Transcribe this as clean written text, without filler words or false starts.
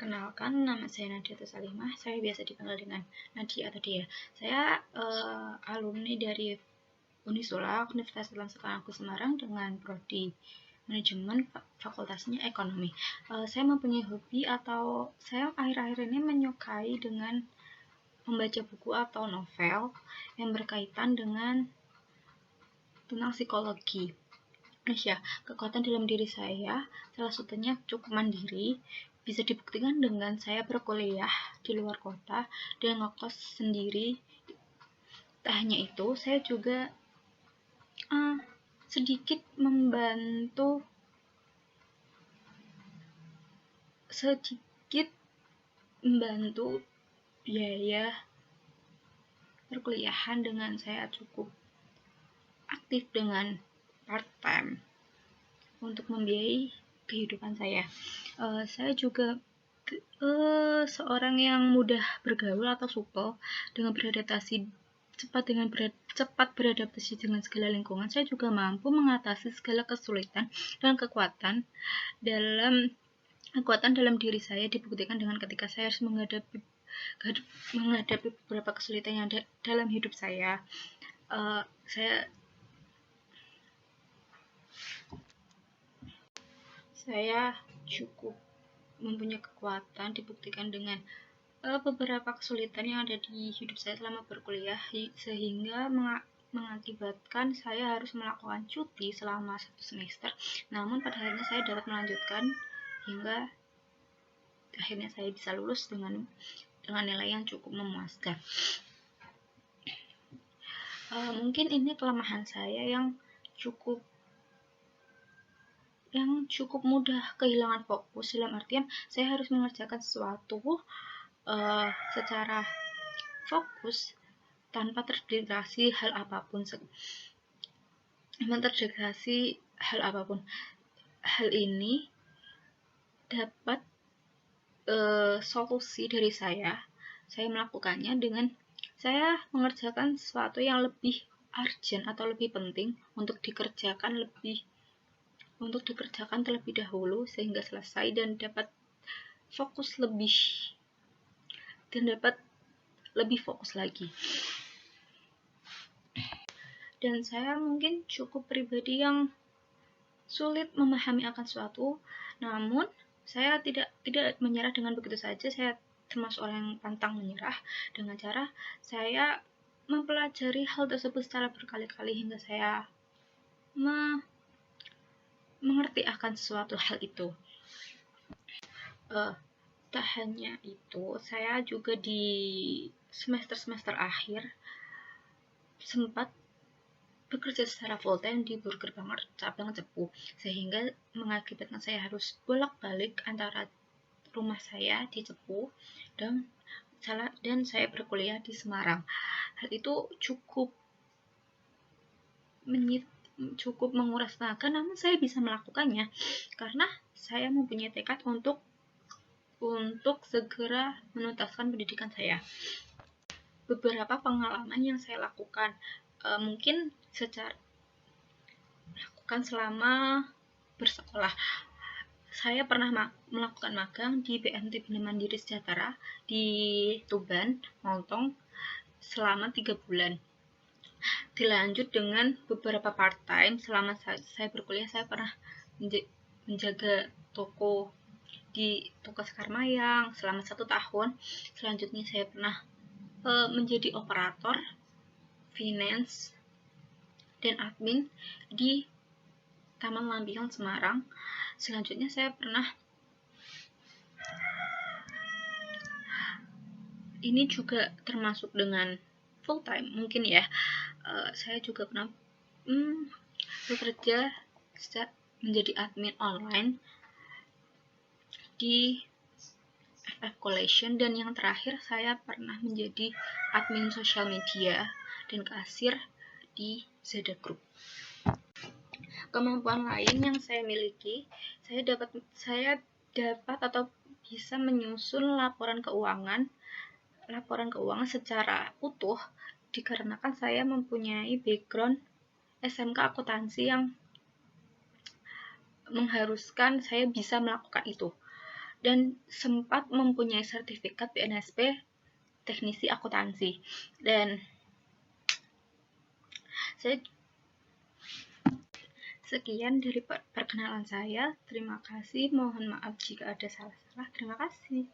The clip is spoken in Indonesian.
Perkenalkan, nama saya Nadia Salimah. Saya biasa dipanggil dengan Nadia atau Dia. Saya alumni dari Unisula, Universitas Islam Sekolah Semarang, dengan prodi manajemen, fakultasnya ekonomi. Saya mempunyai hobi atau saya akhir-akhir ini menyukai dengan membaca buku atau novel yang berkaitan dengan tentang psikologi. Ya, kekuatan dalam diri saya salah satunya cukup mandiri, bisa dibuktikan dengan saya berkuliah di luar kota dan ngekos sendiri. Tak hanya itu, saya juga sedikit membantu biaya perkuliahan dengan saya cukup aktif dengan part-time untuk membiayai kehidupan saya. Saya juga seorang yang mudah bergaul atau supel dengan cepat beradaptasi dengan segala lingkungan. Saya juga mampu mengatasi segala kesulitan dan kekuatan dalam diri saya dibuktikan dengan ketika saya harus menghadapi beberapa kesulitan yang ada dalam hidup saya. Saya cukup mempunyai kekuatan dibuktikan dengan beberapa kesulitan yang ada di hidup saya selama berkuliah, sehingga mengakibatkan saya harus melakukan cuti selama 1 semester. Namun pada akhirnya saya dapat melanjutkan hingga akhirnya saya bisa lulus dengan nilai yang cukup memuaskan. Mungkin ini kelemahan saya yang cukup mudah kehilangan fokus, dalam artian saya harus mengerjakan sesuatu secara fokus tanpa terdistraksi hal apapun. Hal ini dapat solusi dari saya melakukannya dengan saya mengerjakan sesuatu yang lebih urgent atau lebih penting untuk dikerjakan terlebih dahulu sehingga selesai dan dapat lebih fokus lagi. Dan saya mungkin cukup pribadi yang sulit memahami akan sesuatu, namun saya tidak menyerah dengan begitu saja. Saya termasuk orang yang pantang menyerah dengan cara saya mempelajari hal tersebut secara berkali-kali hingga saya mengerti akan suatu hal itu. Tak hanya itu, saya juga di semester akhir sempat bekerja secara full time di Burger Bangor cabang Cepu, sehingga mengakibatkan saya harus bolak-balik antara rumah saya di Cepu dan saya berkuliah di Semarang. Hal itu cukup menguras tenaga, namun saya bisa melakukannya karena saya mempunyai tekad untuk segera menuntaskan pendidikan saya. Beberapa pengalaman yang saya lakukan mungkin selama bersekolah. Saya pernah melakukan magang di BMT Bina Mandiri Sejahtera di Tuban, Montong selama 3 bulan. Dilanjut dengan beberapa part-time. Selama saya berkuliah, saya pernah menjaga toko di Toko Sekarmayang selama 1 tahun. Selanjutnya saya pernah menjadi operator, finance, dan admin di Taman Lampion Semarang. Selanjutnya saya pernah ini juga termasuk dengan full time mungkin ya. Saya juga pernah bekerja menjadi admin online di FF Collection, dan yang terakhir saya pernah menjadi admin sosial media dan kasir di Zada Group. Kemampuan lain yang saya miliki, saya dapat atau bisa menyusun laporan keuangan secara utuh dikarenakan saya mempunyai background SMK akuntansi yang mengharuskan saya bisa melakukan itu. dan sempat mempunyai sertifikat BNSP teknisi akuntansi. Dan sekian dari perkenalan saya. Terima kasih. Mohon maaf jika ada salah-salah. Terima kasih.